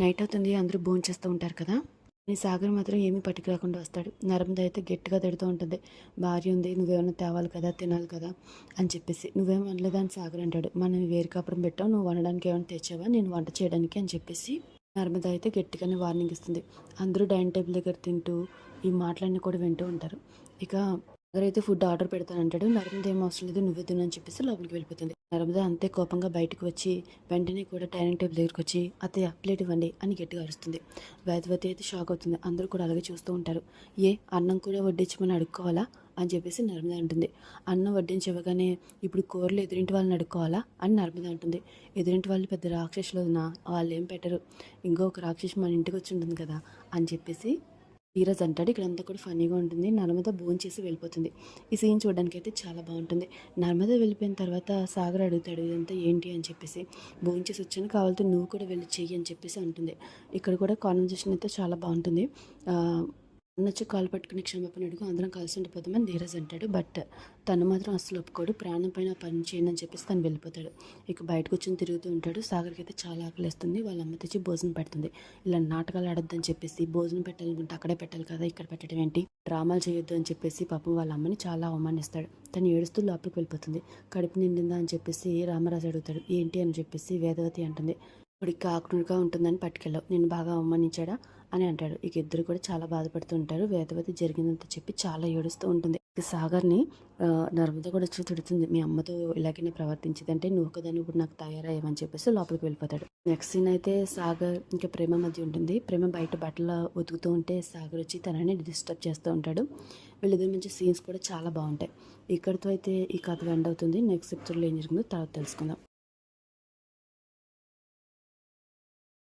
Night అవుతుంది. అందరూ భోంచేస్తూ ఉంటారు కదా! ఈ సాగర్ మాత్రం ఏమీ పట్టుకురాకుండా వస్తాడు. నర్మద అయితే గట్టిగా తిడుతూ ఉంటుంది. భార్య ఉంది, నువ్వేమన్నా తేవాలి కదా, తినాలి కదా అని చెప్పేసి. నువ్వేం అనలేదా అని సాగర్ అంటాడు. మనం వేరు కాపురం పెట్టావు, నువ్వు వండడానికి ఏమైనా తెచ్చావా, నేను వంట చేయడానికి అని చెప్పేసి నర్మద అయితే గట్టిగానే వార్నింగ్ ఇస్తుంది. అందరూ డైనింగ్ టేబుల్ దగ్గర తింటూ ఈ మాటలన్నీ కూడా వింటూ ఉంటారు. ఇక సాగర్ ఫుడ్ ఆర్డర్ పెడతానంటాడు. నర్మద ఏం అవసరం లేదు, నువ్వే తిను అని చెప్పేసి లోపలికి వెళ్ళిపోతుంది. నర్మద అంతే కోపంగా బయటకు వచ్చి వెంటనే కూడా డైనింగ్ టేబుల్ దగ్గరికి వచ్చి అత్తయ్య ప్లేట్ ఇవ్వండి అని గట్టిగా అరుస్తుంది. వేదవతి అయితే షాక్ అవుతుంది. అందరూ కూడా అలాగే చూస్తూ ఉంటారు. ఏ అన్నం కూడా వడ్డించమని అడుక్కోవాలా అని చెప్పేసి నర్మద అంటుంది. అన్నం వడ్డించవగానే ఇప్పుడు కూరలు ఎదురింటి వాళ్ళని అడుక్కోవాలా అని నర్మద అంటుంది. ఎదురింటి వాళ్ళు పెద్ద రాక్షసులు వదినా, వాళ్ళు ఏం పెట్టరు, ఇంకొక రాక్షసి మన ఇంటికి వచ్చి ఉంటుంది కదా అని చెప్పేసి ధీరజ్ అంటాడు. ఇక్కడంతా కూడా ఫన్నీగా ఉంటుంది. నర్మద భోంచేసి వెళ్ళిపోతుంది. ఈ సీన్ చూడడానికి అయితే చాలా బాగుంటుంది. నర్మద వెళ్ళిపోయిన తర్వాత సాగర్ అడుగుతాడు ఇదంతా ఏంటి అని చెప్పేసి. భోంచేసి వచ్చాను, కావాలంటే నువ్వు కూడా వెళ్ళి చెయ్యి అని చెప్పేసి అంటుంది. ఇక్కడ కూడా కాన్వర్జేషన్ అయితే చాలా బాగుంటుంది. అన్నొచ్చి కాలు పట్టుకుని క్షమాపణ అడుగు, అందరం కలిసి ఉండిపోతామని ధీరజ్ అంటాడు. బట్ తను మాత్రం అసలు ఒప్పుకోడు. ప్రాణం పైన పని చేయను అని చెప్పేసి తను వెళ్ళిపోతాడు. ఇక బయటకు వచ్చి తిరుగుతూ ఉంటాడు. సాగర్కి అయితే చాలా ఆకలిస్తుంది. వాళ్ళ అమ్మ తెచ్చి భోజనం పెడుతుంది. ఇలా నాటకాలు ఆడొద్దని చెప్పేసి, భోజనం పెట్టాలనుకుంటే అక్కడే పెట్టాలి కదా, ఇక్కడ పెట్టడం ఏంటి, డ్రామాలు చేయొద్దు అని చెప్పేసి పాపం వాళ్ళ అమ్మని చాలా అవమానిస్తాడు. తను ఏడుస్తూ లోపలికి వెళ్ళిపోతుంది. కడుపు నిండిందా అని చెప్పేసి రామరాజు అడుగుతాడు. ఏంటి అని చెప్పేసి వేదవతి అంటుంది. ఇప్పటికి ఆకునుగా ఉంటుందని పట్టుకెళ్ళావు, నేను బాగా అవమానించాడా అని అంటాడు. ఇక ఇద్దరు కూడా చాలా బాధపడుతూ ఉంటారు. వేదవతి జరిగిందంతా చెప్పి చాలా ఏడుస్తూ ఉంటుంది. ఇక సాగర్ని నర్మద కూడా వచ్చి తిడుతుంది. మీ అమ్మతో ఇలాగనే ప్రవర్తించిందంటే నువ్వు ఒకదాన్ని ఇప్పుడు నాకు తయారయ్యామని చెప్పేసి లోపలికి వెళ్ళిపోతాడు. నెక్స్ట్ సీన్ అయితే సాగర్ ఇంకా ప్రేమ మధ్య ఉంటుంది. ప్రేమ బయట బట్టలు ఉతుకుతూ ఉంటే సాగర్ వచ్చి తనని డిస్టర్బ్ చేస్తూ ఉంటాడు. వీళ్ళిద్దరి మంచి సీన్స్ కూడా చాలా బాగుంటాయి. ఇక్కడితో అయితే ఈ కథ ఎండ్ అవుతుంది. నెక్స్ట్ ఎపిసోడ్లో ఏం జరిగిందో తర్వాత తెలుసుకుందాం.